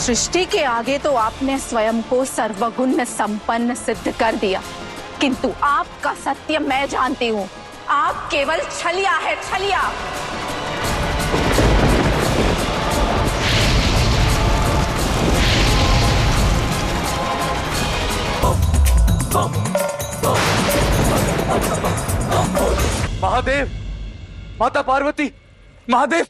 सृष्टि के आगे तो आपने स्वयं को सर्वगुण संपन्न सिद्ध कर दिया, किंतु आपका सत्य मैं जानती हूँ। आप केवल छलिया है, छलिया। महादेव, माता पार्वती, महादेव।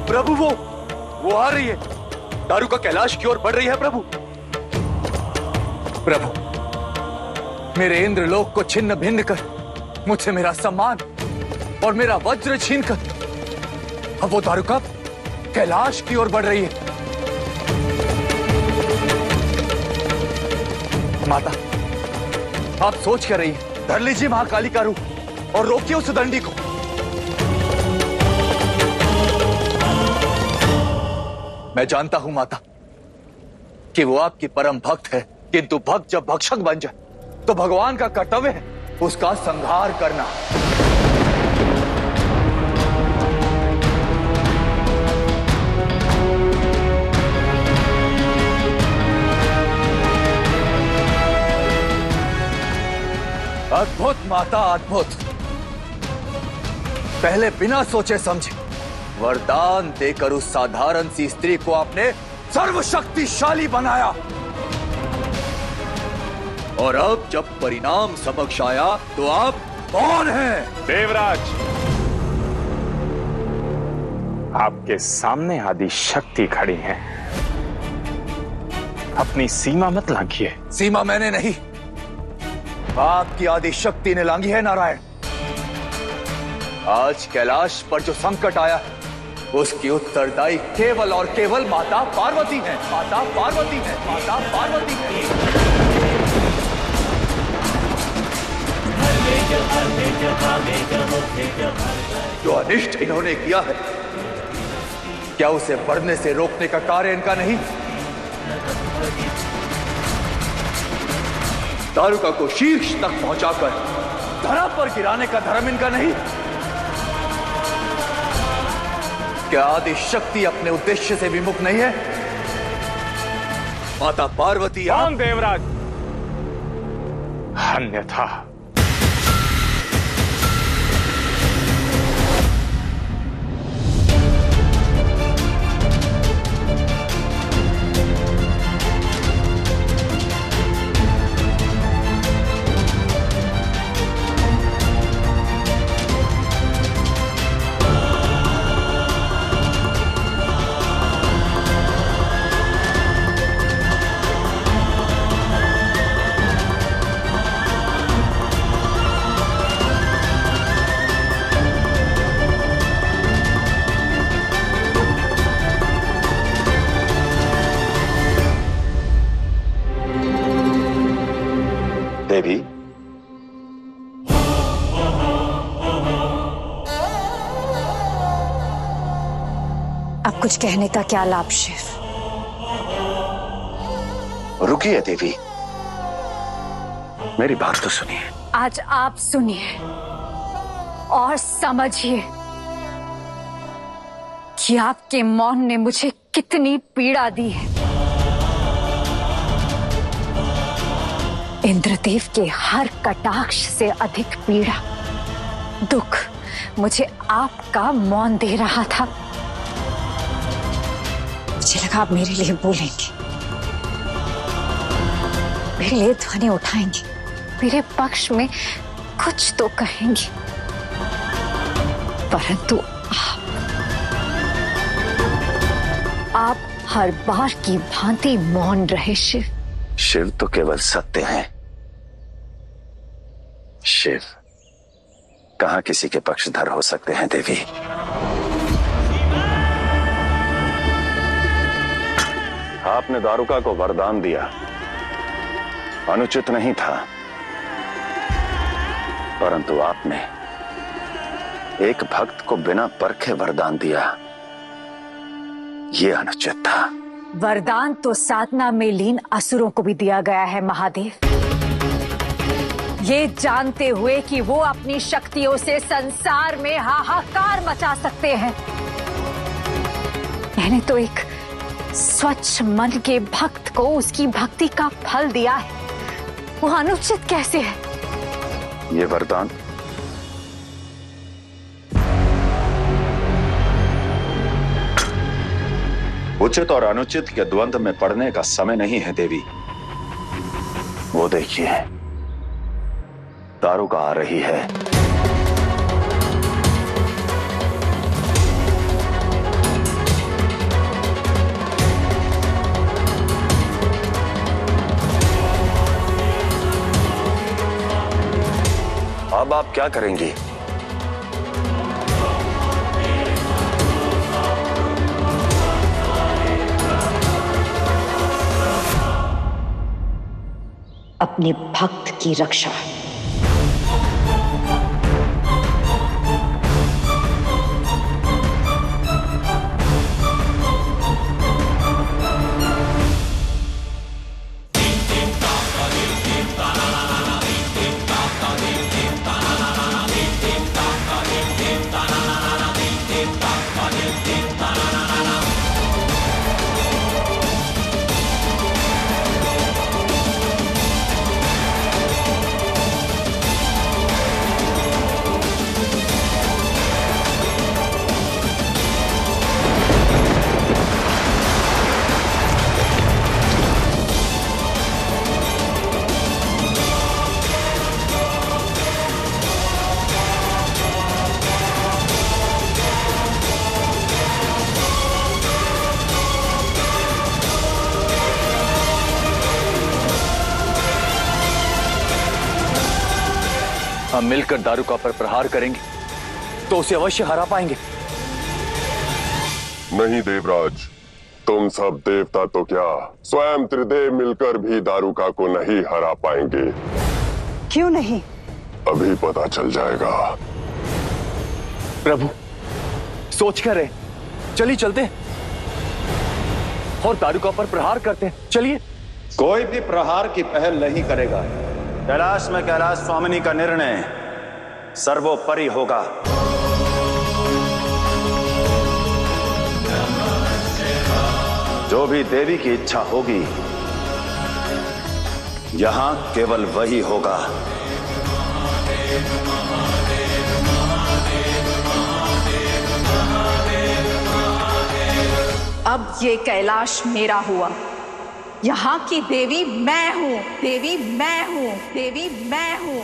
प्रभु वो आ रही है। दारुका कैलाश की ओर बढ़ रही है प्रभु। प्रभु, मेरे इंद्रलोक को छिन्न भिन्न कर मुझसे मेरा सम्मान और मेरा वज्र छीन कर अब वो दारुका कैलाश की ओर बढ़ रही है। माता, आप सोच कर रही हैं? धर लीजिए महाकाली का रूप और रोकिए उस दंडी को। मैं जानता हूं माता कि वो आपकी परम भक्त है, किंतु भक्त जब भक्षक बन जाए तो भगवान का कर्तव्य है उसका संहार करना। अद्भुत माता, अद्भुत। पहले बिना सोचे समझे वरदान देकर उस साधारण सी स्त्री को आपने सर्वशक्तिशाली बनाया, और अब जब परिणाम समक्ष आया तो आप कौन हैं? देवराज, आपके सामने आदि शक्ति खड़ी है। अपनी सीमा मत लांघिए। सीमा मैंने नहीं, आपकी आदि शक्ति ने लांघी है नारायण। आज कैलाश पर जो संकट आया है उसकी उत्तरदायी केवल और केवल माता पार्वती है। माता पार्वती है, माता पार्वती है। जो अनिष्ट इन्होंने किया है, क्या उसे बढ़ने से रोकने का कार्य इनका नहीं? दारुका को शीर्ष तक पहुंचाकर धरा पर गिराने का धर्म इनका नहीं? क्या आदि शक्ति अपने उद्देश्य से विमुख नहीं है? माता पार्वती कौन देवराज? अन्यथा देवी, अब कुछ कहने का क्या लाभ शिव? रुकिए देवी, मेरी बात तो सुनिए। आज आप सुनिए और समझिए कि आपके मौन ने मुझे कितनी पीड़ा दी है। इंद्रदेव के हर कटाक्ष से अधिक पीड़ा, दुख मुझे आपका मौन दे रहा था। मुझे लगा आप मेरे लिए बोलेंगे, मेरे लिए ध्वनि उठाएंगे, मेरे पक्ष में कुछ तो कहेंगे, परंतु आप हर बार की भांति मौन रहे शिव। शिव तो केवल सत्य है। शिव कहां किसी के पक्षधर हो सकते हैं देवी? आपने दारुका को वरदान दिया, अनुचित नहीं था, परंतु आपने एक भक्त को बिना परखे वरदान दिया, यह अनुचित था। वरदान तो साधना में लीन असुरों को भी दिया गया है महादेव। ये जानते हुए कि वो अपनी शक्तियों से संसार में हाहाकार मचा सकते हैं। मैंने तो एक स्वच्छ मन के भक्त को उसकी भक्ति का फल दिया है, वो अनुचित कैसे है? ये वरदान उचित और अनुचित के द्वंद्व में पड़ने का समय नहीं है देवी। वो देखिए, दारुका आ रही है। अब आप क्या करेंगी? अपने भक्त की रक्षा। हम मिलकर दारुका पर प्रहार करेंगे तो उसे अवश्य हरा पाएंगे। नहीं देवराज, तुम सब देवता तो क्या, स्वयं त्रिदेव मिलकर भी दारुका को नहीं हरा पाएंगे। क्यों नहीं? अभी पता चल जाएगा। प्रभु, सोच कर रहे, चलिए चलते और दारुका पर प्रहार करते हैं। चलिए। कोई भी प्रहार की पहल नहीं करेगा। कैलाश में कैलाश स्वामिनी का निर्णय सर्वोपरि होगा। जो भी देवी की इच्छा होगी, यहां केवल वही होगा। अब ये कैलाश मेरा हुआ। यहाँ की देवी मैं हूँ, देवी मैं हूँ, देवी मैं हूँ।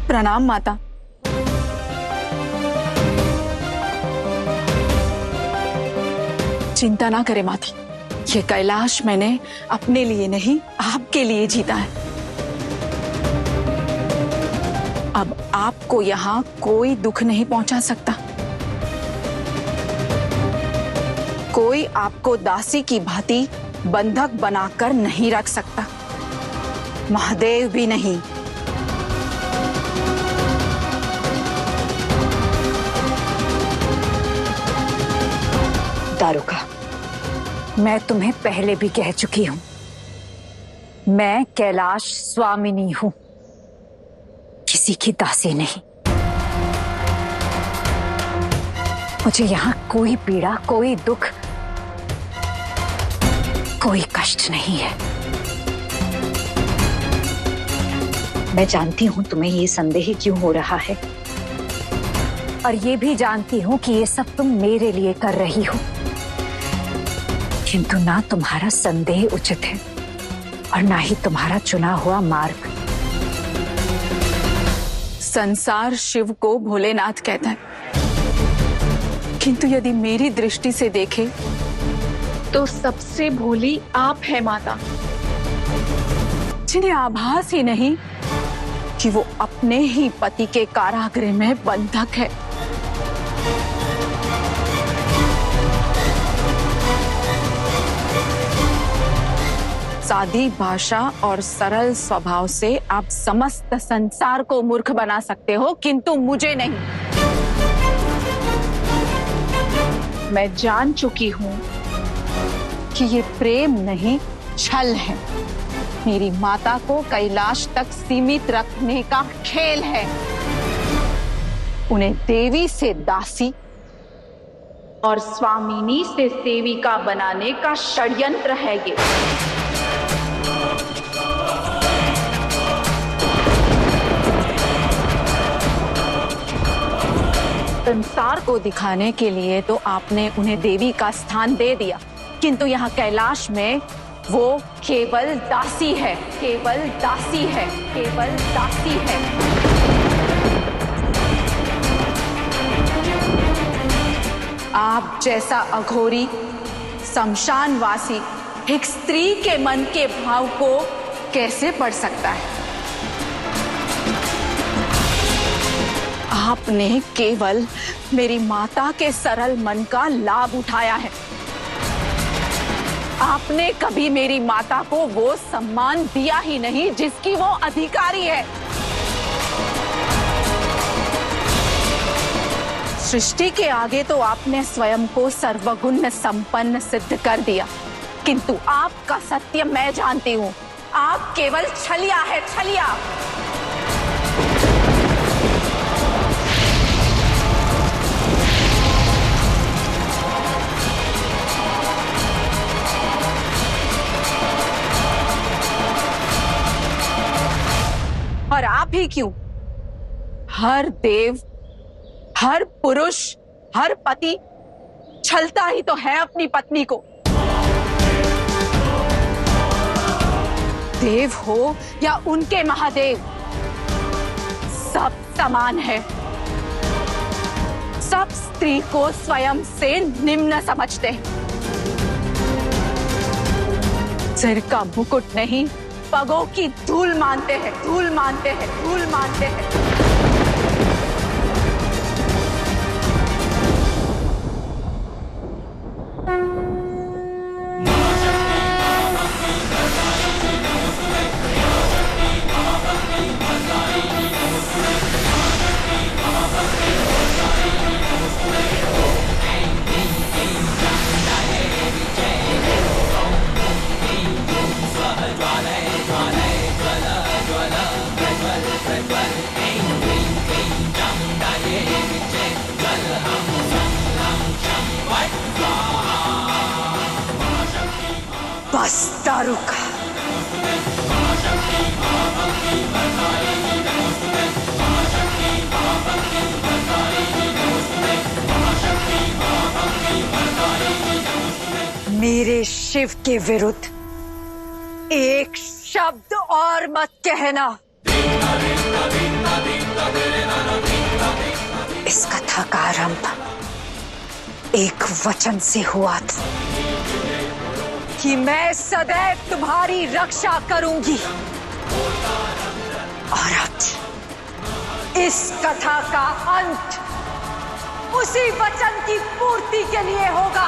प्रणाम माता। चिंता ना करें माता, ये कैलाश मैंने अपने लिए नहीं आपके लिए जीता है। अब आपको यहाँ कोई दुख नहीं पहुंचा सकता। कोई आपको दासी की भांति बंधक बनाकर नहीं रख सकता, महादेव भी नहीं। दारुका, मैं तुम्हें पहले भी कह चुकी हूं, मैं कैलाश स्वामिनी हूं, किसी की दासी नहीं। मुझे यहां कोई पीड़ा, कोई दुख, कोई कष्ट नहीं है। मैं जानती हूं तुम्हें ये संदेह क्यों हो रहा है, और ये भी जानती हूं कि ये सब तुम मेरे लिए कर रही हो, किंतु ना तुम्हारा संदेह उचित है और ना ही तुम्हारा चुना हुआ मार्ग। संसार शिव को भोलेनाथ कहता है, किंतु यदि मेरी दृष्टि से देखें तो सबसे भोली आप है माता। जिन्हें आभास ही नहीं कि वो अपने ही पति के कारागृह में बंधक है। सादी भाषा और सरल स्वभाव से आप समस्त संसार को मूर्ख बना सकते हो, किंतु मुझे नहीं। मैं जान चुकी हूं कि ये प्रेम नहीं, छल है। मेरी माता को कैलाश तक सीमित रखने का खेल है। उन्हें देवी से दासी और स्वामिनी से सेविका बनाने का षड्यंत्र है ये। संसार को दिखाने के लिए तो आपने उन्हें देवी का स्थान दे दिया, किंतु यहाँ कैलाश में वो केवल दासी है, केवल दासी है, केवल दासी है। आप जैसा अघोरी शमशानवासी एक स्त्री के मन के भाव को कैसे पढ़ सकता है? आपने केवल मेरी माता के सरल मन का लाभ उठाया है। आपने कभी मेरी माता को वो सम्मान दिया ही नहीं जिसकी वो अधिकारी है। सृष्टि के आगे तो आपने स्वयं को सर्वगुण संपन्न सिद्ध कर दिया, किंतु आपका सत्य मैं जानती हूँ। आप केवल छलिया है, छलिया। और आप ही क्यों? हर देव, हर पुरुष, हर पति छलता ही तो है अपनी पत्नी को। देव हो या उनके महादेव, सब समान है। सब स्त्री को स्वयं से निम्न समझते हैं। सिर का मुकुट नहीं, पगों की धूल मानते हैं, धूल मानते हैं, धूल मानते हैं। बस दारुका। मेरे शिव के विरुद्ध एक शब्द और मत कहना। इस कथा का आरंभ एक वचन से हुआ था कि मैं सदैव तुम्हारी रक्षा करूंगी, और अब इस कथा का अंत उसी वचन की पूर्ति के लिए होगा।